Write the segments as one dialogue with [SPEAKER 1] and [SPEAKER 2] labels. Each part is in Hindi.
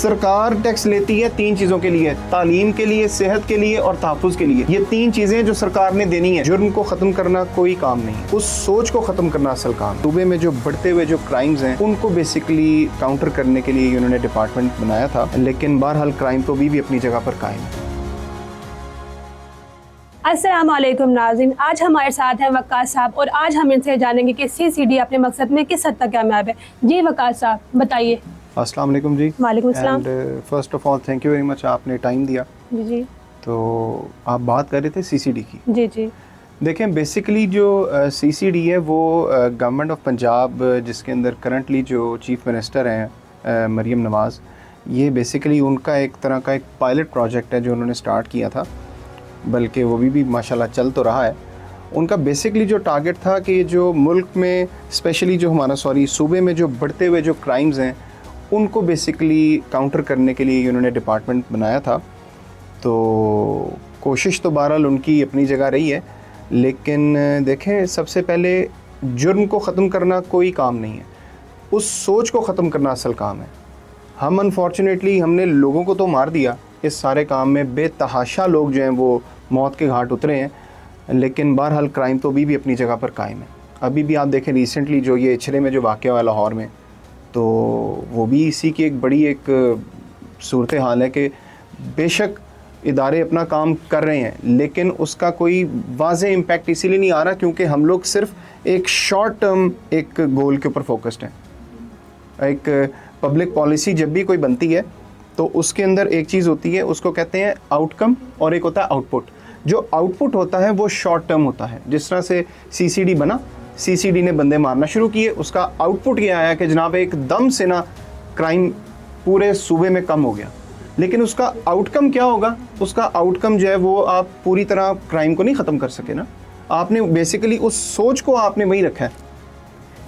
[SPEAKER 1] सरकार टैक्स लेती है तीन चीजों के लिए, तालीम के लिए, सेहत के लिए और तहफ्फुज के लिए। ये तीन चीजें जो सरकार ने देनी है। जुर्म को खत्म करना कोई काम नहीं, उस सोच को खत्म करना असल काम। सूबे में जो बढ़ते हुए जो क्राइम्स हैं उनको बेसिकली काउंटर करने के लिए उन्होंने डिपार्टमेंट बनाया था, लेकिन बहरहाल क्राइम तो भी अपनी जगह पर कायम है।
[SPEAKER 2] अस्सलाम वालेकुम नाज़रीन, आज हमारे साथ हैं वक़ास साहब और आज हम इनसे जानेंगे कि सीसीडी अपने मकसद में किस हद तक कामयाब है। जी वक़ास साहब बताइए।
[SPEAKER 1] अस्सलाम वालेकुम जी।
[SPEAKER 2] वालेकुम अस्सलाम।
[SPEAKER 1] First of all thank you very much, आपने टाइम दिया।
[SPEAKER 2] जी जी।
[SPEAKER 1] तो आप बात कर रहे थे सीसीडी की।
[SPEAKER 2] जी जी।
[SPEAKER 1] देखें, बेसिकली जो सीसीडी है वो गवर्नमेंट ऑफ पंजाब, जिसके अंदर करंटली जो चीफ मिनिस्टर हैं मरीम नवाज़, ये बेसिकली उनका एक तरह का एक पायलट प्रोजेक्ट है जो उन्होंने स्टार्ट किया था, बल्कि वो भी माशाल्लाह चल तो रहा है। उनका बेसिकली जो टारगेट था कि जो मुल्क में स्पेशली जो हमारा सूबे में जो बढ़ते हुए जो क्राइम्स हैं उनको बेसिकली काउंटर करने के लिए उन्होंने डिपार्टमेंट बनाया था। तो कोशिश तो बहरहाल उनकी अपनी जगह रही है, लेकिन देखें, सबसे पहले जुर्म को ख़त्म करना कोई काम नहीं है, उस सोच को ख़त्म करना असल काम है। हम अनफॉर्चुनेटली हमने लोगों को तो मार दिया इस सारे काम में, बेतहाशा लोग जो हैं वो मौत के घाट उतरे हैं, लेकिन बहरहाल क्राइम तो अभी भी अपनी जगह पर कायम है। अभी भी आप देखें रिसेंटली जो ये इछरे में जो वाक़या हुआ लाहौर में, तो वो भी इसी की एक बड़ी एक सूरत हाल है कि बेशक इदारे अपना काम कर रहे हैं, लेकिन उसका कोई वाज़े इम्पैक्ट इसीलिए नहीं आ रहा क्योंकि हम लोग सिर्फ एक शॉर्ट टर्म एक गोल के ऊपर फोकस्ड हैं। एक पब्लिक पॉलिसी जब भी कोई बनती है तो उसके अंदर एक चीज़ होती है, उसको कहते हैं आउटकम, और एक होता है आउटपुट। जो आउटपुट होता है वो शॉर्ट टर्म होता है। जिस तरह से सीसीडी बना, सीसीडी ने बंदे मारना शुरू किए, उसका आउटपुट ये आया कि जनाब एकदम से ना क्राइम पूरे सूबे में कम हो गया, लेकिन उसका आउटकम क्या होगा? उसका आउटकम जो है वो आप पूरी तरह क्राइम को नहीं ख़त्म कर सके ना। आपने बेसिकली उस सोच को आपने वही रखा है।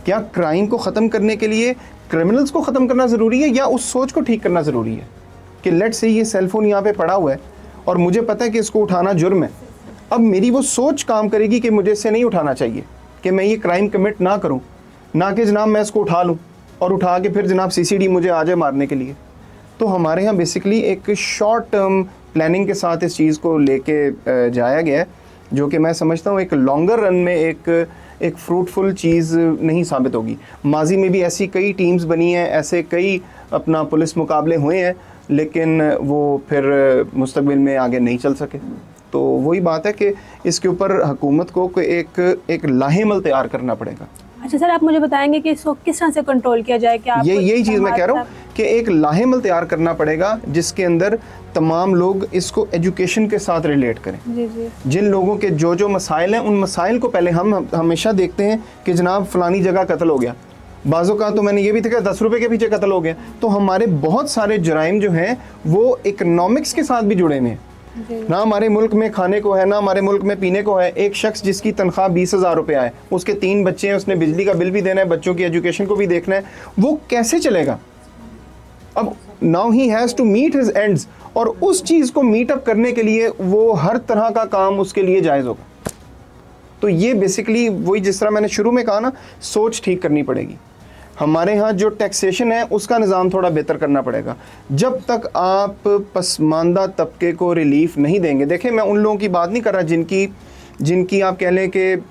[SPEAKER 1] क्या क्राइम को ख़त्म करने के लिए क्रिमिनल्स को ख़त्म करना ज़रूरी है या उस सोच को ठीक करना ज़रूरी है कि लेट्स से ये सेलफोन यहाँ पे पड़ा हुआ है और मुझे पता है कि इसको उठाना जुर्म है। अब मेरी वो सोच काम करेगी कि मुझे इससे नहीं उठाना चाहिए, कि मैं ये क्राइम कमिट ना करूँ, ना कि जनाब मैं इसको उठा लूँ और उठा के फिर जनाब सीसीडी मुझे आ जाए मारने के लिए। तो हमारे यहाँ बेसिकली एक शॉर्ट टर्म प्लानिंग के साथ इस चीज़ को लेके जाया गया है, जो कि मैं समझता हूँ एक लॉन्गर रन में एक फ्रूटफुल चीज़ नहीं साबित होगी। माजी में भी ऐसी कई टीम्स बनी हैं, ऐसे कई अपना पुलिस मुकाबले हुए हैं, लेकिन वो फिर मुस्तकबिल में आगे नहीं चल सके। तो वही बात है कि इसके ऊपर हुकूमत को एक लाहेमल तैयार करना पड़ेगा।
[SPEAKER 2] अच्छा सर, आप मुझे बताएंगे कि इसको किस तरह से कंट्रोल किया जाए? क्या
[SPEAKER 1] यही चीज़ मैं कह रहा हूँ कि एक लाहेमल तैयार करना पड़ेगा जिसके अंदर तमाम लोग इसको एजुकेशन के साथ रिलेट करें।
[SPEAKER 2] जी जी।
[SPEAKER 1] जिन लोगों के जो मसाइल हैं उन मसाइल को पहले हम हमेशा देखते हैं कि जनाब फ़लानी जगह कत्ल हो गया, बाज़ों का तो मैंने ये भी देखा 10 रुपए के पीछे कत्ल हो गया। तो हमारे बहुत सारे जुराइम जो हैं वो इकनॉमिक्स के साथ भी जुड़े हुए हैं। ना हमारे मुल्क में खाने को है, ना हमारे मुल्क में पीने को है। एक शख्स जिसकी तनख्वाह 20,000 रुपये आए, उसके 3 बच्चे हैं, उसने बिजली का बिल भी देना है, बच्चों की एजुकेशन को भी देखना है, वो कैसे चलेगा? अब now he has to meet his ends, और उस चीज़ को मीट अप करने के लिए वो हर तरह का काम उसके लिए जायज़ होगा। तो ये बेसिकली वही, जिस तरह मैंने शुरू में कहा ना, सोच ठीक करनी पड़ेगी। हमारे यहाँ जो टैक्सेशन है उसका निज़ाम थोड़ा बेहतर करना पड़ेगा। जब तक आप पसमानदा तबके को रिलीफ नहीं देंगे, देखें मैं उन लोगों की बात नहीं कर रहा जिनकी आप कह लें कि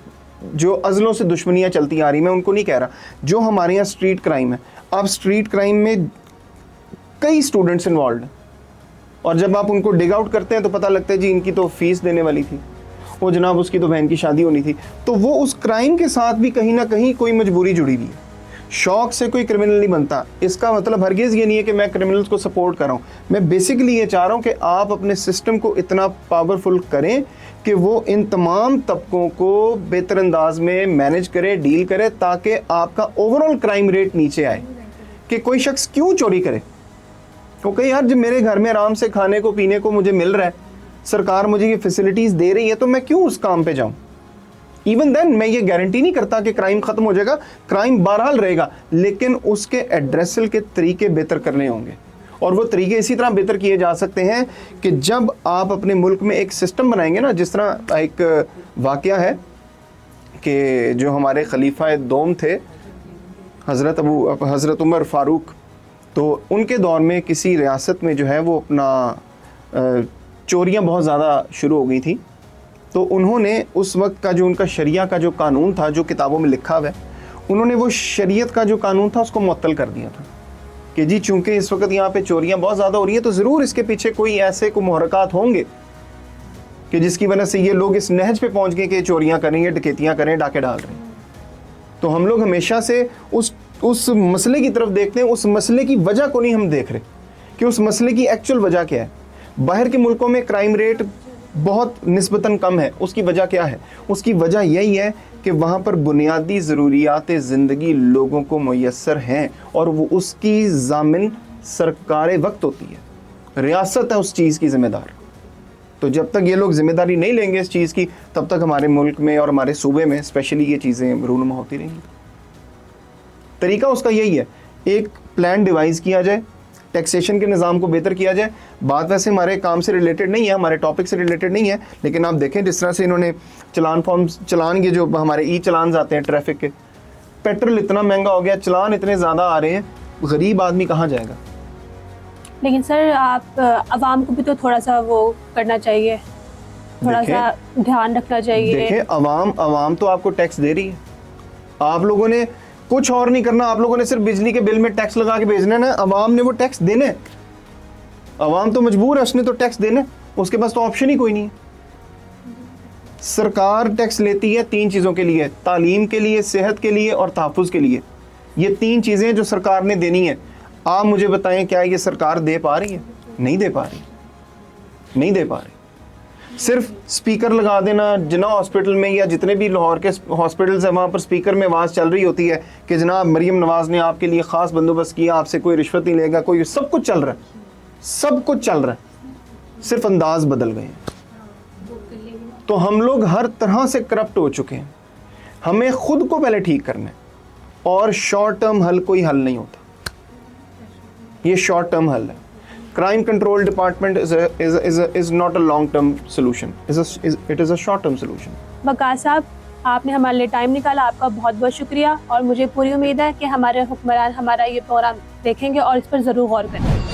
[SPEAKER 1] जो अज़लों से दुश्मनियाँ चलती आ रही, मैं उनको नहीं कह रहा। जो हमारे यहाँ स्ट्रीट क्राइम है, आप स्ट्रीट क्राइम में कई स्टूडेंट्स इन्वॉल्व हैं, और जब आप उनको डिग आउट करते हैं तो पता लगता है जी इनकी तो फीस देने वाली थी, वो जनाब उसकी तो बहन की शादी होनी थी। तो वो उस क्राइम के साथ भी कहीं ना कहीं कोई मजबूरी जुड़ी हुई है। शौक से कोई क्रिमिनल नहीं बनता। इसका मतलब हरगिज़ ये नहीं है कि मैं क्रिमिनल्स को सपोर्ट कर रहा हूँ। मैं बेसिकली ये चाह रहा हूँ कि आप अपने सिस्टम को इतना पावरफुल करें कि वो इन तमाम तबकों को बेहतर अंदाज में मैनेज करे, डील करे, ताकि आपका ओवरऑल क्राइम रेट नीचे आए। कि कोई शख्स क्यों चोरी करे? क्योंकि यार जब मेरे घर में आराम से खाने को पीने को मुझे मिल रहा है, सरकार मुझे ये फैसिलिटीज़ दे रही है, तो मैं क्यों उस काम पे जाऊँ? इवन देन मैं ये गारंटी नहीं करता कि क्राइम ख़त्म हो जाएगा, क्राइम बहरहाल रहेगा, लेकिन उसके एड्रेसल के तरीके बेहतर करने होंगे। और वो तरीके इसी तरह बेहतर किए जा सकते हैं कि जब आप अपने मुल्क में एक सिस्टम बनाएंगे ना, जिस तरह एक वाक़या है कि जो हमारे खलीफा दोम थे हज़रत उमर फ़ारूक, तो उनके दौर में किसी रियासत में जो है वो अपना चोरियाँ बहुत ज़्यादा शुरू हो गई थी, तो उन्होंने उस वक्त का जो उनका शरिया का जो कानून था, जो किताबों में लिखा हुआ है, उन्होंने वो शरीयत का जो कानून था उसको मुअत्तल कर दिया था कि जी चूँकि इस वक्त यहाँ पे चोरियाँ बहुत ज़्यादा हो रही हैं, तो ज़रूर इसके पीछे कोई ऐसे को मुहर्रकात होंगे कि जिसकी वजह से ये लोग इस नहज पे पहुँच गए कि चोरियाँ करेंगे, डकैतियाँ करें, डाके डाल रहे हैं। तो हम लोग हमेशा से उस मसले की तरफ देखते हैं, उस मसले की वजह को नहीं हम देख रहे कि उस मसले की एक्चुअल वजह क्या है। बाहर के मुल्कों में क्राइम रेट बहुत निस्बतन कम है, उसकी वजह क्या है? उसकी वजह यही है कि वहाँ पर बुनियादी ज़रूरियात ज़िंदगी लोगों को मुयस्सर हैं और वो उसकी ज़ामिन सरकार वक्त होती है, रियासत है उस चीज़ की ज़िम्मेदार। तो जब तक ये लोग ज़िम्मेदारी नहीं लेंगे इस चीज़ की, तब तक हमारे मुल्क में और हमारे सूबे में स्पेशली ये चीज़ें रूनुमा होती रहेंगी। तरीका उसका यही है, एक प्लान डिवाइस किया जाए, टैक्सेशन के निज़ाम को बेहतर किया जाए। बात वैसे हमारे काम से रिलेटेड नहीं है, हमारे टॉपिक से रिलेटेड नहीं है, लेकिन आप देखें जिस तरह से इन्होंने चलान के जो हमारे ई चलान आते हैं ट्रैफिक के, पेट्रोल इतना महंगा हो गया, चलान इतने ज़्यादा आ रहे हैं, गरीब आदमी कहाँ जाएगा?
[SPEAKER 2] लेकिन सर आप आवाम को भी तो थोड़ा सा वो करना चाहिए, थोड़ा सा ध्यान रखना चाहिए।
[SPEAKER 1] देखें अवाम तो आपको टैक्स दे रही है, आप लोगों ने कुछ और नहीं करना, आप लोगों ने सिर्फ बिजली के बिल में टैक्स लगा के भेजना है, अवाम ने वो टैक्स देने, अवाम तो मजबूर है, उसने तो टैक्स देने, उसके पास तो ऑप्शन ही कोई नहीं है। सरकार टैक्स लेती है 3 चीज़ों के लिए, तालीम के लिए, सेहत के लिए और तहफ़्फ़ुज़ के लिए। ये 3 चीज़ें जो सरकार ने देनी है। आप मुझे बताएं क्या ये सरकार दे पा रही है? नहीं दे पा रही, नहीं दे पा रही। सिर्फ स्पीकर लगा देना जिन्ना हॉस्पिटल में या जितने भी लाहौर के हॉस्पिटल्स हैं वहाँ पर स्पीकर में आवाज़ चल रही होती है कि जनाब मरीम नवाज़ ने आपके लिए ख़ास बंदोबस्त किया, आपसे कोई रिश्वत नहीं लेगा, कोई, सब कुछ चल रहा है, सब कुछ चल रहा है, सिर्फ अंदाज बदल गए हैं। तो हम लोग हर तरह से करप्ट हो चुके हैं। हमें खुद को पहले ठीक करना है, और शॉर्ट टर्म हल कोई हल नहीं होता, ये शॉर्ट टर्म हल है। Crime control department is not a long term solution, it is a short term solution।
[SPEAKER 2] Waqas साहब, आपने हमारे लिए टाइम निकाला, आपका बहुत बहुत शुक्रिया, और मुझे पूरी उम्मीद है कि हमारे हुक्मरान हमारा ये प्रोग्राम देखेंगे और इस पर ज़रूर गौर करेंगे।